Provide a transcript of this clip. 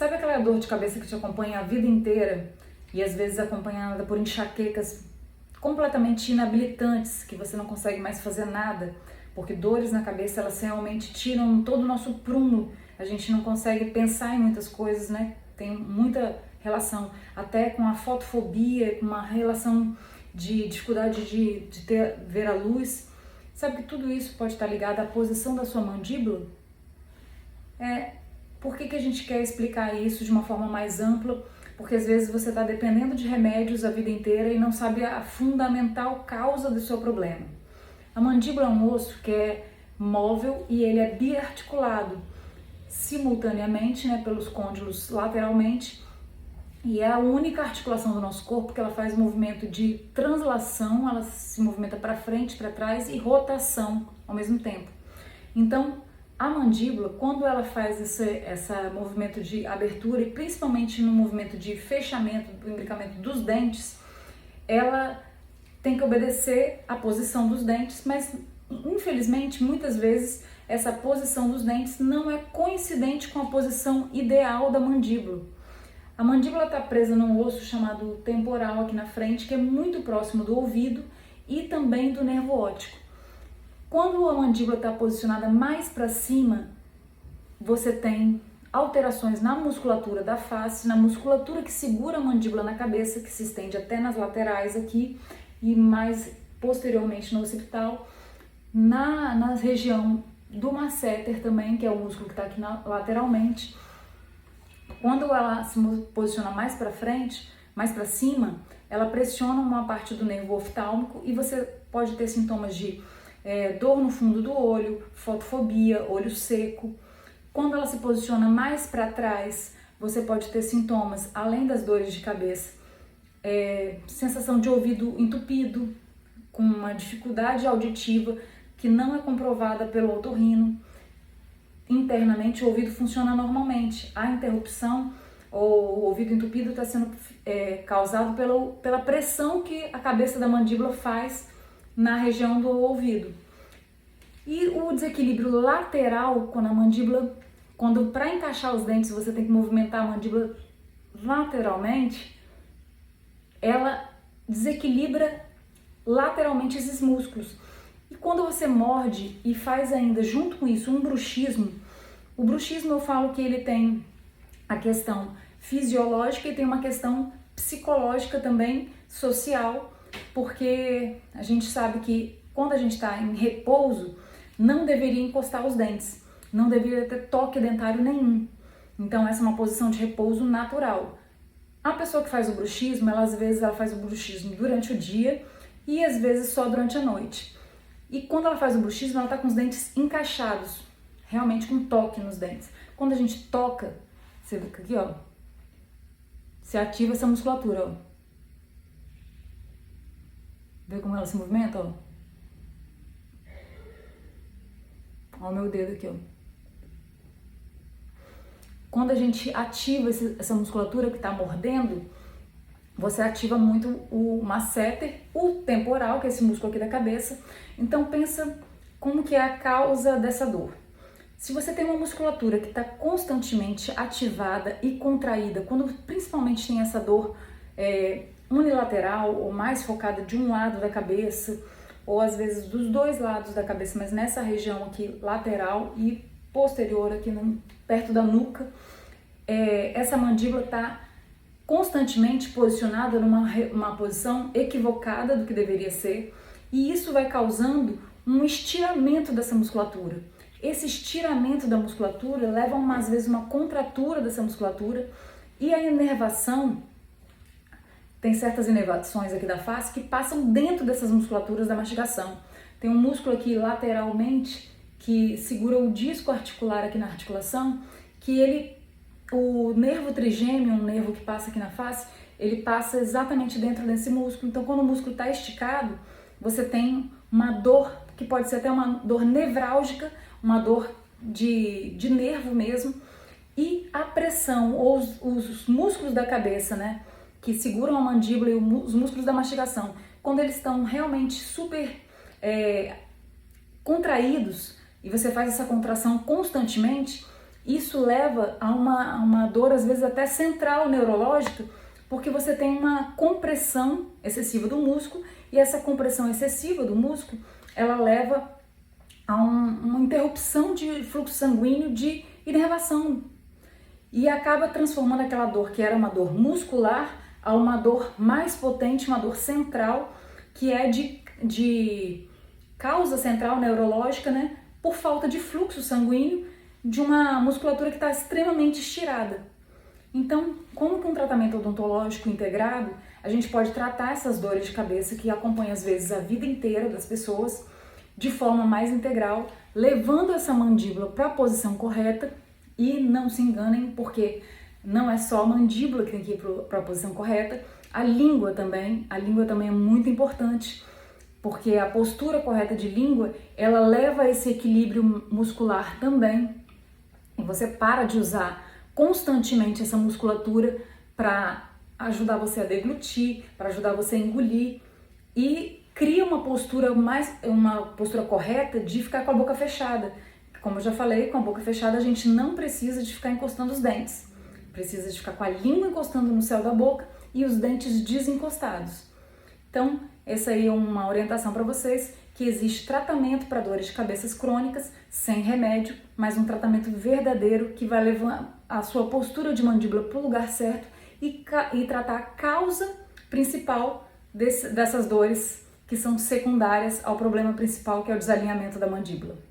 Sabe aquela dor de cabeça que te acompanha a vida inteira e às vezes acompanhada por enxaquecas completamente inabilitantes, que você não consegue mais fazer nada? Porque dores na cabeça, elas realmente tiram todo o nosso prumo. A gente não consegue pensar em muitas coisas, né? Tem muita relação até com a fotofobia, com uma relação de dificuldade de ver a luz. Sabe que tudo isso pode estar ligado à posição da sua mandíbula? Por que a gente quer explicar isso de uma forma mais ampla? Porque às vezes você está dependendo de remédios a vida inteira e não sabe a fundamental causa do seu problema. A mandíbula é um osso que é móvel e ele é biarticulado simultaneamente, né, pelos côndilos lateralmente, e é a única articulação do nosso corpo que ela faz movimento de translação, ela se movimenta para frente, para trás e rotação ao mesmo tempo. Então, a mandíbula, quando ela faz esse movimento de abertura e principalmente no movimento de fechamento, do imbricamento dos dentes, ela tem que obedecer à posição dos dentes, mas infelizmente muitas vezes essa posição dos dentes não é coincidente com a posição ideal da mandíbula. A mandíbula está presa num osso chamado temporal aqui na frente, que é muito próximo do ouvido e também do nervo óptico. Quando a mandíbula está posicionada mais para cima, você tem alterações na musculatura da face, na musculatura que segura a mandíbula na cabeça, que se estende até nas laterais aqui e mais posteriormente no occipital, na região do masseter também, que é o músculo que está aqui lateralmente. Quando ela se posiciona mais para frente, mais para cima, ela pressiona uma parte do nervo oftálmico e você pode ter sintomas de dor no fundo do olho, fotofobia, olho seco. Quando ela se posiciona mais para trás, você pode ter sintomas, além das dores de cabeça, sensação de ouvido entupido, com uma dificuldade auditiva que não é comprovada pelo otorrino. Internamente o ouvido funciona normalmente. A interrupção ou o ouvido entupido está sendo causado pela pressão que a cabeça da mandíbula faz na região do ouvido. E o desequilíbrio lateral, quando para encaixar os dentes você tem que movimentar a mandíbula lateralmente, ela desequilibra lateralmente esses músculos. E quando você morde e faz ainda junto com isso um bruxismo, o bruxismo eu falo que ele tem a questão fisiológica e tem uma questão psicológica também, social, porque a gente sabe que quando a gente está em repouso, não deveria encostar os dentes, não deveria ter toque dentário nenhum. Então essa é uma posição de repouso natural. A pessoa que faz o bruxismo, às vezes ela faz o bruxismo durante o dia e às vezes só durante a noite. E quando ela faz o bruxismo, ela está com os dentes encaixados, realmente com toque nos dentes. Quando a gente toca, você vê aqui, ó, você ativa essa musculatura, ó. Vê como ela se movimenta, ó. Ó o meu dedo aqui, ó. Quando a gente ativa essa musculatura que está mordendo, você ativa muito o masseter, o temporal, que é esse músculo aqui da cabeça. Então pensa como que é a causa dessa dor. Se você tem uma musculatura que está constantemente ativada e contraída, quando principalmente tem essa dor unilateral ou mais focada de um lado da cabeça, ou às vezes dos dois lados da cabeça, mas nessa região aqui lateral e posterior aqui perto da nuca, essa mandíbula está constantemente posicionada numa posição equivocada do que deveria ser, e isso vai causando um estiramento dessa musculatura. Esse estiramento da musculatura leva às vezes uma contratura dessa musculatura, e a inervação, tem certas inervações aqui da face que passam dentro dessas musculaturas da mastigação. Tem um músculo aqui lateralmente que segura o disco articular aqui na articulação, que o nervo trigêmeo, um nervo que passa aqui na face, ele passa exatamente dentro desse músculo. Então, quando o músculo está esticado, você tem uma dor, que pode ser até uma dor nevrálgica, uma dor de nervo mesmo, e a pressão, ou os músculos da cabeça, né, que seguram a mandíbula e os músculos da mastigação, quando eles estão realmente super contraídos, e você faz essa contração constantemente, Isso leva a uma dor, às vezes até central neurológica, porque você tem uma compressão excessiva do músculo, e essa compressão excessiva do músculo, ela leva a uma interrupção de fluxo sanguíneo, de inervação, e acaba transformando aquela dor que era uma dor muscular a uma dor mais potente, uma dor central, que é de causa central neurológica, né, por falta de fluxo sanguíneo de uma musculatura que está extremamente estirada. Então, como com um tratamento odontológico integrado, a gente pode tratar essas dores de cabeça que acompanham às vezes a vida inteira das pessoas de forma mais integral, levando essa mandíbula para a posição correta. E não se enganem, porque não é só a mandíbula que tem que ir para a posição correta, a língua também é muito importante, porque a postura correta de língua, ela leva a esse equilíbrio muscular também, e você para de usar constantemente essa musculatura para ajudar você a deglutir, para ajudar você a engolir, e cria uma postura correta de ficar com a boca fechada. Como eu já falei, com a boca fechada a gente não precisa de ficar encostando os dentes, precisa de ficar com a língua encostando no céu da boca e os dentes desencostados. Então, essa aí é uma orientação para vocês, que existe tratamento para dores de cabeças crônicas, sem remédio, mas um tratamento verdadeiro que vai levar a sua postura de mandíbula para o lugar certo e tratar a causa principal dessas dores que são secundárias ao problema principal, que é o desalinhamento da mandíbula.